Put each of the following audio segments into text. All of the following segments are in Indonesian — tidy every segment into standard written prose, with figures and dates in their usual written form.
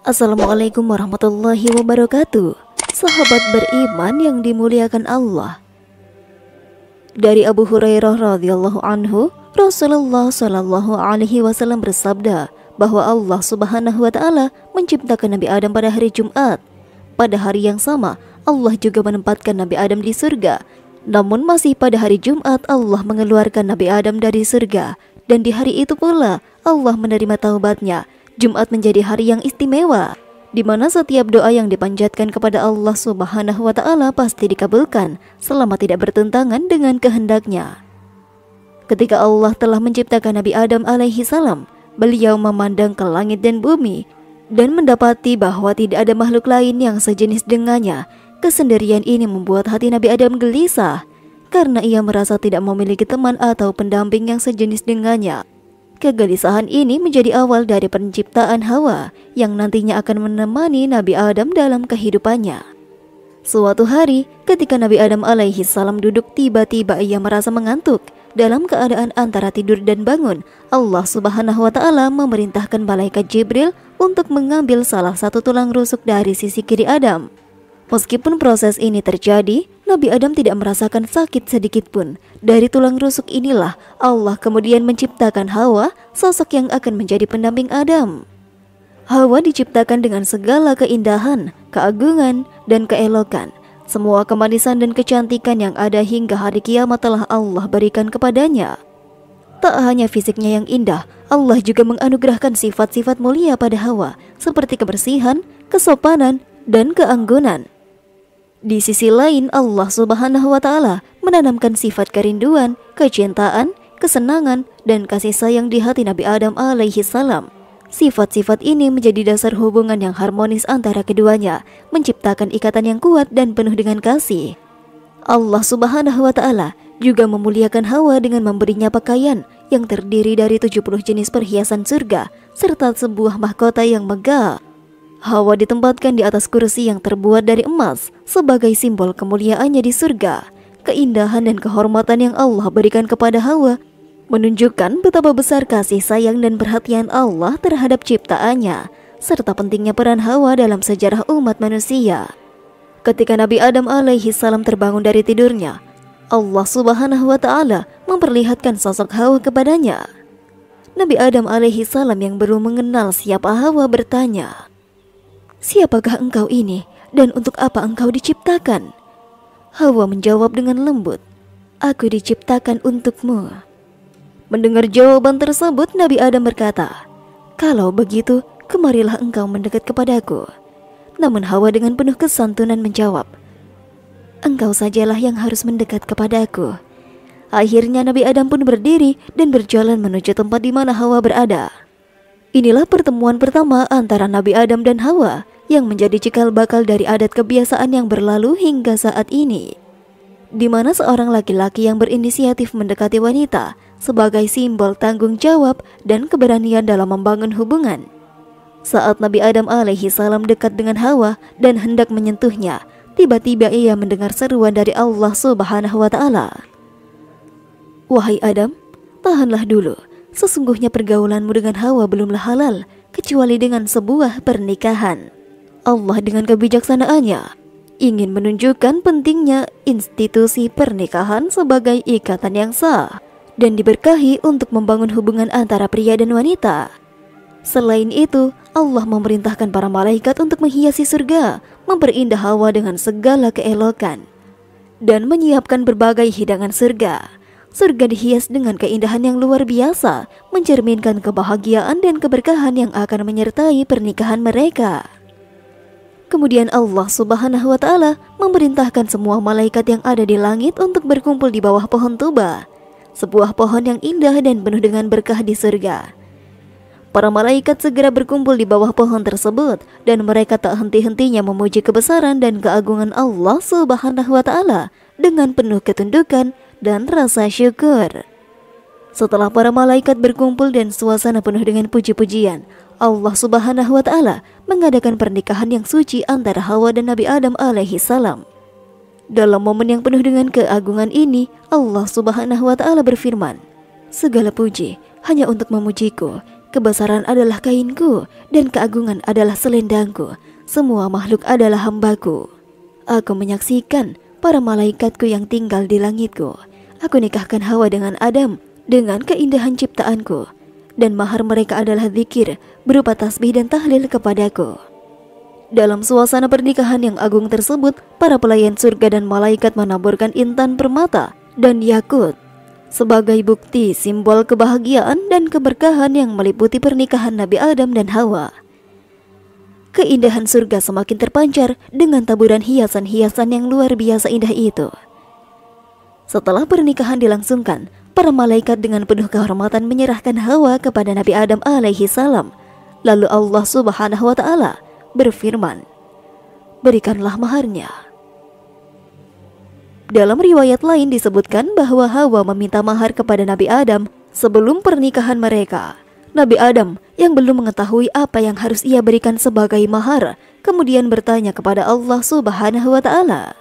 Assalamualaikum warahmatullahi wabarakatuh. Sahabat beriman yang dimuliakan Allah. Dari Abu Hurairah radhiyallahu anhu, Rasulullah shallallahu alaihi wasallam bersabda bahwa Allah Subhanahu wa taala menciptakan Nabi Adam pada hari Jumat. Pada hari yang sama, Allah juga menempatkan Nabi Adam di surga. Namun masih pada hari Jumat Allah mengeluarkan Nabi Adam dari surga, dan di hari itu pula Allah menerima taubatnya. Jumat menjadi hari yang istimewa, di mana setiap doa yang dipanjatkan kepada Allah Subhanahu wa taala pasti dikabulkan selama tidak bertentangan dengan kehendaknya. Ketika Allah telah menciptakan Nabi Adam alaihi salam, beliau memandang ke langit dan bumi dan mendapati bahwa tidak ada makhluk lain yang sejenis dengannya. Kesendirian ini membuat hati Nabi Adam gelisah karena ia merasa tidak memiliki teman atau pendamping yang sejenis dengannya. Kegelisahan ini menjadi awal dari penciptaan Hawa yang nantinya akan menemani Nabi Adam dalam kehidupannya. Suatu hari, ketika Nabi Adam alaihi salam duduk, tiba-tiba ia merasa mengantuk. Dalam keadaan antara tidur dan bangun, Allah Subhanahu wa taala memerintahkan malaikat Jibril untuk mengambil salah satu tulang rusuk dari sisi kiri Adam. Meskipun proses ini terjadi, Nabi Adam tidak merasakan sakit sedikit pun. Dari tulang rusuk inilah Allah kemudian menciptakan Hawa, sosok yang akan menjadi pendamping Adam. Hawa diciptakan dengan segala keindahan, keagungan, dan keelokan. Semua kemanisan dan kecantikan yang ada hingga hari kiamat telah Allah berikan kepadanya. Tak hanya fisiknya yang indah, Allah juga menganugerahkan sifat-sifat mulia pada Hawa, seperti kebersihan, kesopanan, dan keanggunan. Di sisi lain, Allah Subhanahu wa taala menanamkan sifat kerinduan, kecintaan, kesenangan, dan kasih sayang di hati Nabi Adam alaihi salam. Sifat-sifat ini menjadi dasar hubungan yang harmonis antara keduanya, menciptakan ikatan yang kuat dan penuh dengan kasih. Allah Subhanahu wa taala juga memuliakan Hawa dengan memberinya pakaian yang terdiri dari 70 jenis perhiasan surga serta sebuah mahkota yang megah. Hawa ditempatkan di atas kursi yang terbuat dari emas sebagai simbol kemuliaannya di surga. Keindahan dan kehormatan yang Allah berikan kepada Hawa menunjukkan betapa besar kasih sayang dan perhatian Allah terhadap ciptaannya, serta pentingnya peran Hawa dalam sejarah umat manusia. Ketika Nabi Adam alaihi salam terbangun dari tidurnya, Allah Subhanahu wa taala memperlihatkan sosok Hawa kepadanya. Nabi Adam alaihi salam yang belum mengenal siapa Hawa bertanya, "Siapakah engkau ini dan untuk apa engkau diciptakan?" Hawa menjawab dengan lembut, "Aku diciptakan untukmu." Mendengar jawaban tersebut, Nabi Adam berkata, "Kalau begitu, kemarilah engkau mendekat kepadaku." Namun Hawa dengan penuh kesantunan menjawab, "Engkau sajalah yang harus mendekat kepadaku." Akhirnya Nabi Adam pun berdiri dan berjalan menuju tempat di mana Hawa berada. Inilah pertemuan pertama antara Nabi Adam dan Hawa yang menjadi cikal bakal dari adat kebiasaan yang berlalu hingga saat ini, di mana seorang laki-laki yang berinisiatif mendekati wanita sebagai simbol tanggung jawab dan keberanian dalam membangun hubungan. Saat Nabi Adam alaihi salam dekat dengan Hawa dan hendak menyentuhnya, tiba-tiba ia mendengar seruan dari Allah Subhanahu wa taala, "Wahai Adam, tahanlah dulu. Sesungguhnya pergaulanmu dengan Hawa belumlah halal kecuali dengan sebuah pernikahan." Allah dengan kebijaksanaannya ingin menunjukkan pentingnya institusi pernikahan sebagai ikatan yang sah dan diberkahi untuk membangun hubungan antara pria dan wanita. Selain itu, Allah memerintahkan para malaikat untuk menghiasi surga, memperindah Hawa dengan segala keelokan, dan menyiapkan berbagai hidangan surga. Surga dihias dengan keindahan yang luar biasa, mencerminkan kebahagiaan dan keberkahan yang akan menyertai pernikahan mereka. Kemudian Allah Subhanahu wa taala memerintahkan semua malaikat yang ada di langit untuk berkumpul di bawah pohon Tuba, sebuah pohon yang indah dan penuh dengan berkah di surga. Para malaikat segera berkumpul di bawah pohon tersebut dan mereka tak henti-hentinya memuji kebesaran dan keagungan Allah Subhanahu wa taala dengan penuh ketundukan dan rasa syukur. Setelah para malaikat berkumpul dan suasana penuh dengan puji-pujian, Allah Subhanahu wa taala mengadakan pernikahan yang suci antara Hawa dan Nabi Adam alaihi salam. Dalam momen yang penuh dengan keagungan ini, Allah Subhanahu wa taala berfirman, "Segala puji hanya untuk memujiku, kebesaran adalah kainku, dan keagungan adalah selendangku. Semua makhluk adalah hambaku. Aku menyaksikan para malaikatku yang tinggal di langitku. Aku nikahkan Hawa dengan Adam dengan keindahan ciptaanku, dan mahar mereka adalah zikir berupa tasbih dan tahlil kepadaku. Dalam suasana pernikahan yang agung tersebut, para pelayan surga dan malaikat menaburkan intan permata dan yakut sebagai bukti simbol kebahagiaan dan keberkahan yang meliputi pernikahan Nabi Adam dan Hawa. Keindahan surga semakin terpancar dengan taburan hiasan-hiasan yang luar biasa indah itu. Setelah pernikahan dilangsungkan, para malaikat dengan penuh kehormatan menyerahkan Hawa kepada Nabi Adam alaihi salam. Lalu Allah Subhanahu wa taala berfirman, "Berikanlah maharnya." Dalam riwayat lain disebutkan bahwa Hawa meminta mahar kepada Nabi Adam sebelum pernikahan mereka. Nabi Adam yang belum mengetahui apa yang harus ia berikan sebagai mahar, kemudian bertanya kepada Allah Subhanahu wa taala,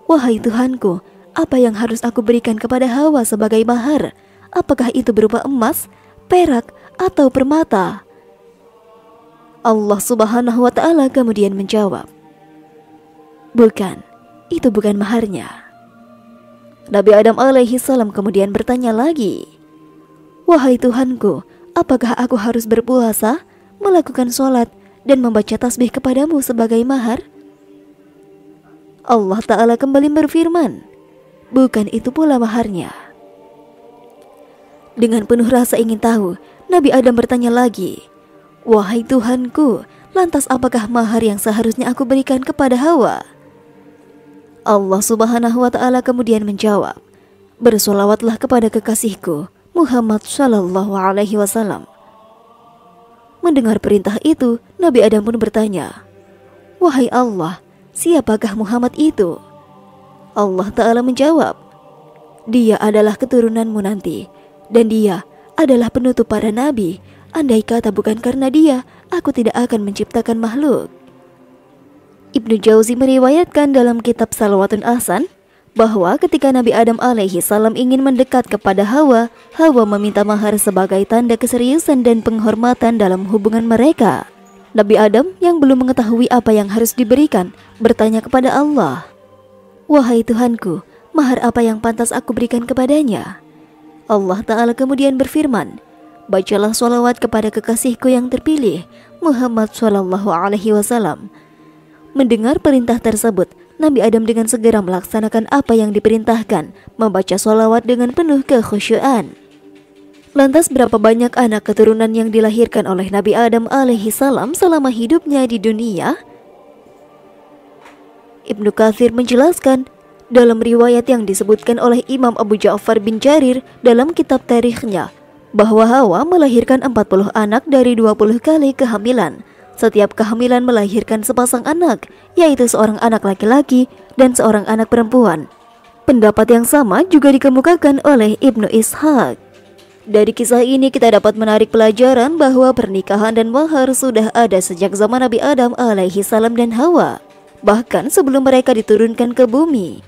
"Wahai Tuhanku, apa yang harus aku berikan kepada Hawa sebagai mahar? Apakah itu berupa emas, perak, atau permata?" Allah Subhanahu wa taala kemudian menjawab, "Bukan, itu bukan maharnya." Nabi Adam alaihi salam kemudian bertanya lagi, "Wahai Tuhanku, apakah aku harus berpuasa, melakukan sholat, dan membaca tasbih kepadamu sebagai mahar?" Allah Ta'ala kembali berfirman, "Bukan itu pula maharnya." Dengan penuh rasa ingin tahu, Nabi Adam bertanya lagi, "Wahai Tuhanku, lantas apakah mahar yang seharusnya aku berikan kepada Hawa?" Allah Subhanahu wa taala kemudian menjawab, "Bersolawatlah kepada kekasihku Muhammad sallallahu alaihi wasallam." Mendengar perintah itu, Nabi Adam pun bertanya, "Wahai Allah, siapakah Muhammad itu?" Allah Ta'ala menjawab, "Dia adalah keturunanmu nanti, dan dia adalah penutup para nabi. Andai kata bukan karena dia, aku tidak akan menciptakan makhluk." Ibnu Jauzi meriwayatkan dalam kitab Salawatun Ahsan bahwa ketika Nabi Adam alaihi salam ingin mendekat kepada Hawa, Hawa meminta mahar sebagai tanda keseriusan dan penghormatan dalam hubungan mereka. Nabi Adam yang belum mengetahui apa yang harus diberikan bertanya kepada Allah, "Wahai Tuhanku, mahar apa yang pantas aku berikan kepadanya?" Allah Ta'ala kemudian berfirman, "Bacalah sholawat kepada kekasihku yang terpilih, Muhammad sallallahu alaihi wasallam." Mendengar perintah tersebut, Nabi Adam dengan segera melaksanakan apa yang diperintahkan, membaca sholawat dengan penuh kekhusyuan. Lantas berapa banyak anak keturunan yang dilahirkan oleh Nabi Adam alaihi salam selama hidupnya di dunia? Ibnu Katsir menjelaskan dalam riwayat yang disebutkan oleh Imam Abu Ja'far bin Jarir dalam kitab tarikhnya bahwa Hawa melahirkan 40 anak dari 20 kali kehamilan. Setiap kehamilan melahirkan sepasang anak, yaitu seorang anak laki-laki dan seorang anak perempuan. Pendapat yang sama juga dikemukakan oleh Ibnu Ishaq. Dari kisah ini kita dapat menarik pelajaran bahwa pernikahan dan mahar sudah ada sejak zaman Nabi Adam alaihi salam dan Hawa, bahkan sebelum mereka diturunkan ke bumi.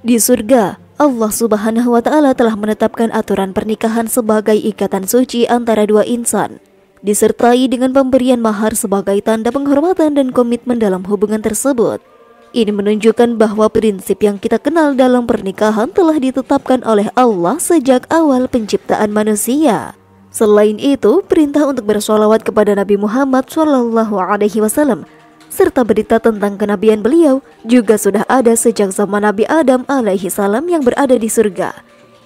Di surga, Allah Subhanahu wa taala telah menetapkan aturan pernikahan sebagai ikatan suci antara dua insan, disertai dengan pemberian mahar sebagai tanda penghormatan dan komitmen dalam hubungan tersebut. Ini menunjukkan bahwa prinsip yang kita kenal dalam pernikahan telah ditetapkan oleh Allah sejak awal penciptaan manusia. Selain itu, perintah untuk bersholawat kepada Nabi Muhammad SAW serta berita tentang kenabian beliau juga sudah ada sejak zaman Nabi Adam alaihi salam yang berada di surga.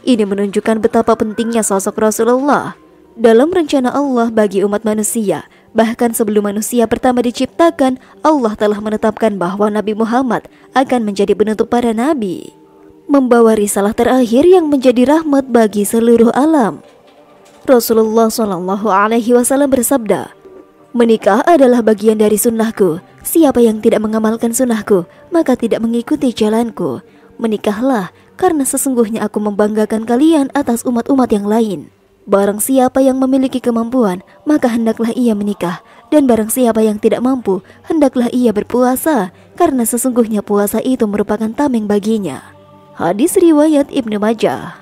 Ini menunjukkan betapa pentingnya sosok Rasulullah dalam rencana Allah bagi umat manusia. Bahkan sebelum manusia pertama diciptakan, Allah telah menetapkan bahwa Nabi Muhammad akan menjadi penutup para nabi, membawa risalah terakhir yang menjadi rahmat bagi seluruh alam. Rasulullah SAW bersabda, "Menikah adalah bagian dari sunnahku. Siapa yang tidak mengamalkan sunnahku, maka tidak mengikuti jalanku. Menikahlah, karena sesungguhnya aku membanggakan kalian atas umat-umat yang lain. Barang siapa yang memiliki kemampuan, maka hendaklah ia menikah. Dan barang siapa yang tidak mampu, hendaklah ia berpuasa, karena sesungguhnya puasa itu merupakan tameng baginya." Hadis riwayat Ibnu Majah.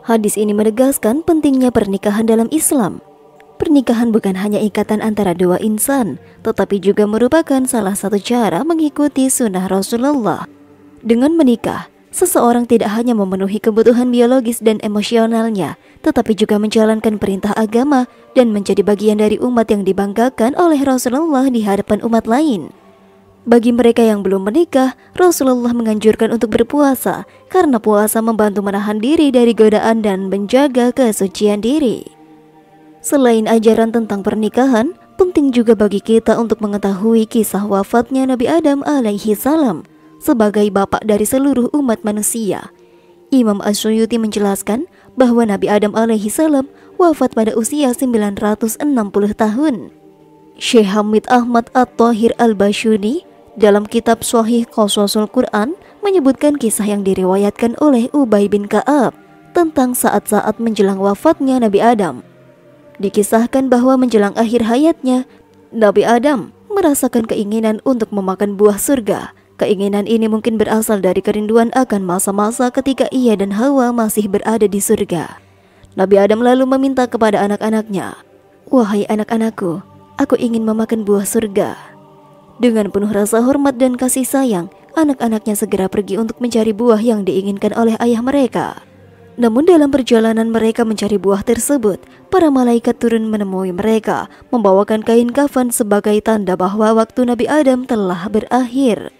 Hadis ini menegaskan pentingnya pernikahan dalam Islam. Pernikahan bukan hanya ikatan antara dua insan, tetapi juga merupakan salah satu cara mengikuti sunnah Rasulullah. Dengan menikah, seseorang tidak hanya memenuhi kebutuhan biologis dan emosionalnya, tetapi juga menjalankan perintah agama dan menjadi bagian dari umat yang dibanggakan oleh Rasulullah di hadapan umat lain. Bagi mereka yang belum menikah, Rasulullah menganjurkan untuk berpuasa karena puasa membantu menahan diri dari godaan dan menjaga kesucian diri. Selain ajaran tentang pernikahan, penting juga bagi kita untuk mengetahui kisah wafatnya Nabi Adam alaihi salam sebagai bapak dari seluruh umat manusia. Imam Asyuyuti menjelaskan bahwa Nabi Adam alaihi salam wafat pada usia 960 tahun. Syekh Hamid Ahmad At-Thahir Al-Bashuni dalam kitab Shahih Qasasul Quran menyebutkan kisah yang diriwayatkan oleh Ubay bin Ka'ab tentang saat-saat menjelang wafatnya Nabi Adam. Dikisahkan bahwa menjelang akhir hayatnya, Nabi Adam merasakan keinginan untuk memakan buah surga. Keinginan ini mungkin berasal dari kerinduan akan masa-masa ketika ia dan Hawa masih berada di surga. Nabi Adam lalu meminta kepada anak-anaknya, "Wahai anak-anakku, aku ingin memakan buah surga." Dengan penuh rasa hormat dan kasih sayang, anak-anaknya segera pergi untuk mencari buah yang diinginkan oleh ayah mereka. Namun dalam perjalanan mereka mencari buah tersebut, para malaikat turun menemui mereka, membawakan kain kafan sebagai tanda bahwa waktu Nabi Adam telah berakhir.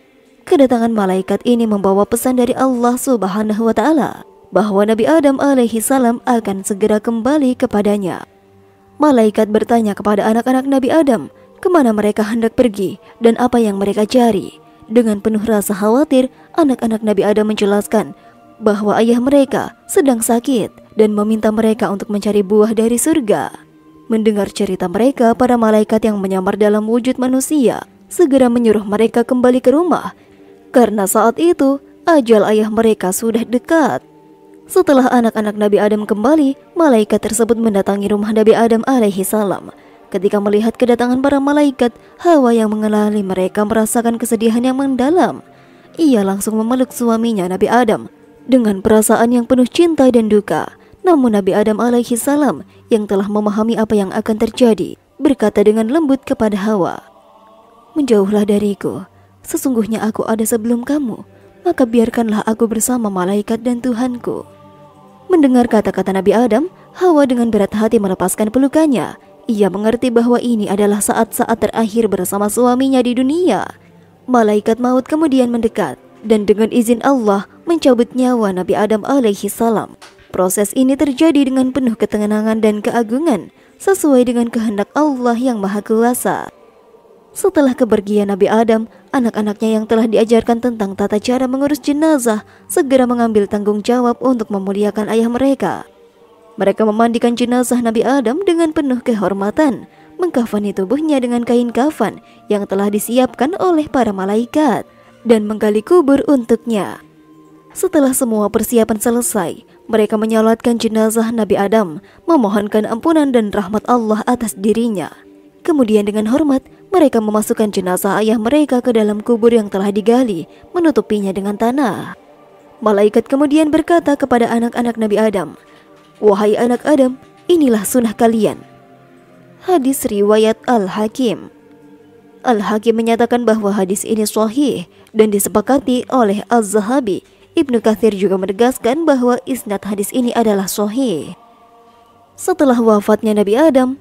Kedatangan malaikat ini membawa pesan dari Allah Subhanahu wa Ta'ala bahwa Nabi Adam alaihi salam akan segera kembali kepadanya. Malaikat bertanya kepada anak-anak Nabi Adam, kemana mereka hendak pergi dan apa yang mereka cari. Dengan penuh rasa khawatir, anak-anak Nabi Adam menjelaskan bahwa ayah mereka sedang sakit dan meminta mereka untuk mencari buah dari surga. Mendengar cerita mereka, para malaikat yang menyamar dalam wujud manusia segera menyuruh mereka kembali ke rumah, karena saat itu ajal ayah mereka sudah dekat. Setelah anak-anak Nabi Adam kembali, malaikat tersebut mendatangi rumah Nabi Adam alaihi salam. Ketika melihat kedatangan para malaikat, Hawa yang mengenali mereka merasakan kesedihan yang mendalam. Ia langsung memeluk suaminya Nabi Adam dengan perasaan yang penuh cinta dan duka. Namun Nabi Adam alaihi salam yang telah memahami apa yang akan terjadi, berkata dengan lembut kepada Hawa, "Menjauhlah dariku, sesungguhnya aku ada sebelum kamu, maka biarkanlah aku bersama malaikat dan Tuhanku." Mendengar kata-kata Nabi Adam, Hawa dengan berat hati melepaskan pelukannya. Ia mengerti bahwa ini adalah saat-saat terakhir bersama suaminya di dunia. Malaikat maut kemudian mendekat dan dengan izin Allah mencabut nyawa Nabi Adam alaihi salam. Proses ini terjadi dengan penuh ketenangan dan keagungan, sesuai dengan kehendak Allah yang Maha Kuasa. Setelah kepergian Nabi Adam, anak-anaknya yang telah diajarkan tentang tata cara mengurus jenazah segera mengambil tanggung jawab untuk memuliakan ayah mereka. Mereka memandikan jenazah Nabi Adam dengan penuh kehormatan, mengkafani tubuhnya dengan kain kafan yang telah disiapkan oleh para malaikat, dan menggali kubur untuknya. Setelah semua persiapan selesai, mereka menyolatkan jenazah Nabi Adam, memohonkan ampunan dan rahmat Allah atas dirinya. Kemudian dengan hormat, mereka memasukkan jenazah ayah mereka ke dalam kubur yang telah digali, menutupinya dengan tanah. Malaikat kemudian berkata kepada anak-anak Nabi Adam, "Wahai anak Adam, inilah sunnah kalian." Hadis riwayat Al-Hakim. Al-Hakim menyatakan bahwa hadis ini sahih dan disepakati oleh Az-Zahabi. Ibnu Katsir juga menegaskan bahwa isnad hadis ini adalah sahih. Setelah wafatnya Nabi Adam,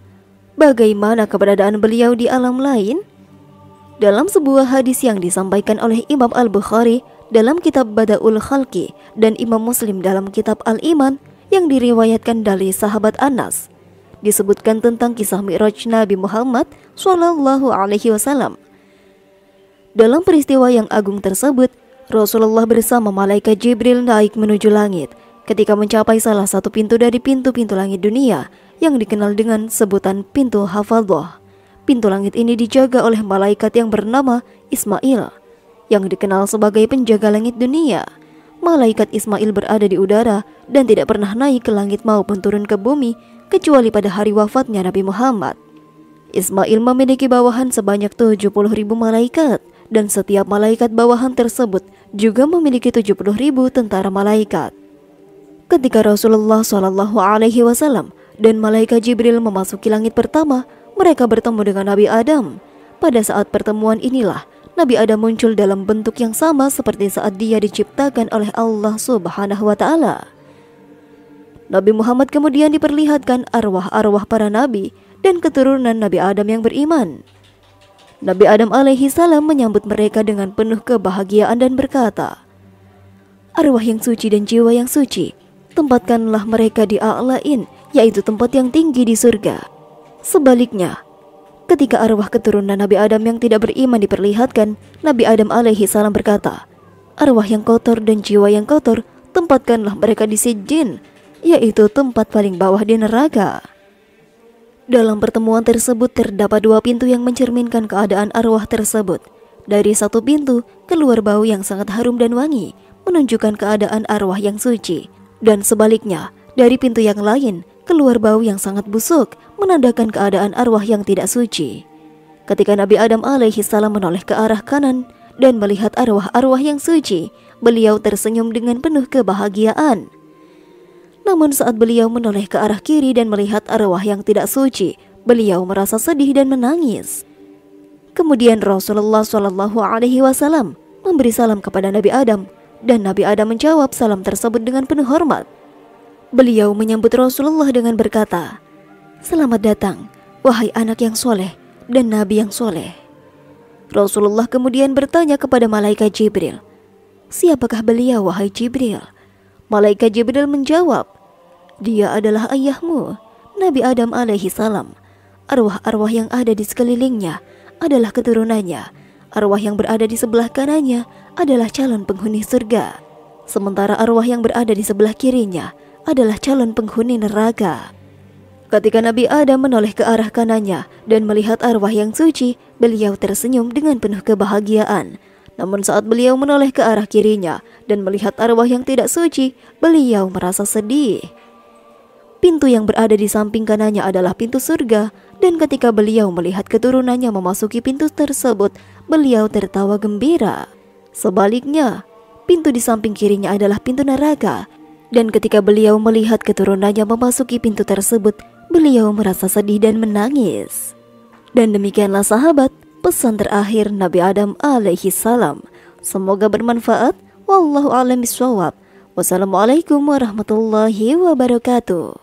bagaimana keberadaan beliau di alam lain? Dalam sebuah hadis yang disampaikan oleh Imam Al-Bukhari dalam kitab Badaul Khalqi dan Imam Muslim dalam kitab Al-Iman yang diriwayatkan dari sahabat Anas, disebutkan tentang kisah Mi'raj Nabi Muhammad SAW. Dalam peristiwa yang agung tersebut, Rasulullah bersama malaikat Jibril naik menuju langit. Ketika mencapai salah satu pintu dari pintu-pintu langit dunia yang dikenal dengan sebutan pintu Hafadhah, pintu langit ini dijaga oleh malaikat yang bernama Ismail, yang dikenal sebagai penjaga langit dunia. Malaikat Ismail berada di udara dan tidak pernah naik ke langit maupun turun ke bumi kecuali pada hari wafatnya Nabi Muhammad. Ismail memiliki bawahan sebanyak 70.000 malaikat, dan setiap malaikat bawahan tersebut juga memiliki 70.000 tentara malaikat. Ketika Rasulullah SAW dan malaikat Jibril memasuki langit pertama, mereka bertemu dengan Nabi Adam. Pada saat pertemuan inilah Nabi Adam muncul dalam bentuk yang sama seperti saat dia diciptakan oleh Allah Subhanahu wa Ta'ala. Nabi Muhammad kemudian diperlihatkan arwah-arwah para nabi dan keturunan Nabi Adam yang beriman. Nabi Adam alaihi salam menyambut mereka dengan penuh kebahagiaan dan berkata, "Arwah yang suci dan jiwa yang suci, tempatkanlah mereka di a'lain, yaitu tempat yang tinggi di surga." Sebaliknya, ketika arwah keturunan Nabi Adam yang tidak beriman diperlihatkan, Nabi Adam alaihi salam berkata, "Arwah yang kotor dan jiwa yang kotor, tempatkanlah mereka di sijjin, yaitu tempat paling bawah di neraka." Dalam pertemuan tersebut terdapat dua pintu yang mencerminkan keadaan arwah tersebut. Dari satu pintu keluar bau yang sangat harum dan wangi, menunjukkan keadaan arwah yang suci. Dan sebaliknya, dari pintu yang lain keluar bau yang sangat busuk, menandakan keadaan arwah yang tidak suci. Ketika Nabi Adam alaihi salam menoleh ke arah kanan dan melihat arwah-arwah yang suci, beliau tersenyum dengan penuh kebahagiaan. Namun saat beliau menoleh ke arah kiri dan melihat arwah yang tidak suci, beliau merasa sedih dan menangis. Kemudian Rasulullah SAW memberi salam kepada Nabi Adam, dan Nabi Adam menjawab salam tersebut dengan penuh hormat. Beliau menyambut Rasulullah dengan berkata, "Selamat datang, wahai anak yang soleh dan Nabi yang soleh." Rasulullah kemudian bertanya kepada malaikat Jibril, "Siapakah beliau, wahai Jibril?" Malaikat Jibril menjawab, "Dia adalah ayahmu, Nabi Adam alaihi salam. Arwah-arwah yang ada di sekelilingnya adalah keturunannya. Arwah yang berada di sebelah kanannya adalah calon penghuni surga, sementara arwah yang berada di sebelah kirinya adalah calon penghuni neraka." Ketika Nabi Adam menoleh ke arah kanannya dan melihat arwah yang suci, beliau tersenyum dengan penuh kebahagiaan. Namun saat beliau menoleh ke arah kirinya dan melihat arwah yang tidak suci, beliau merasa sedih. Pintu yang berada di samping kanannya adalah pintu surga, dan ketika beliau melihat keturunannya memasuki pintu tersebut, beliau tertawa gembira. Sebaliknya, pintu di samping kirinya adalah pintu neraka, dan ketika beliau melihat keturunannya memasuki pintu tersebut, beliau merasa sedih dan menangis. Dan demikianlah sahabat, pesan terakhir Nabi Adam alaihi salam. Semoga bermanfaat. Wallahu a'lam bishawab. Wassalamualaikum warahmatullahi wabarakatuh.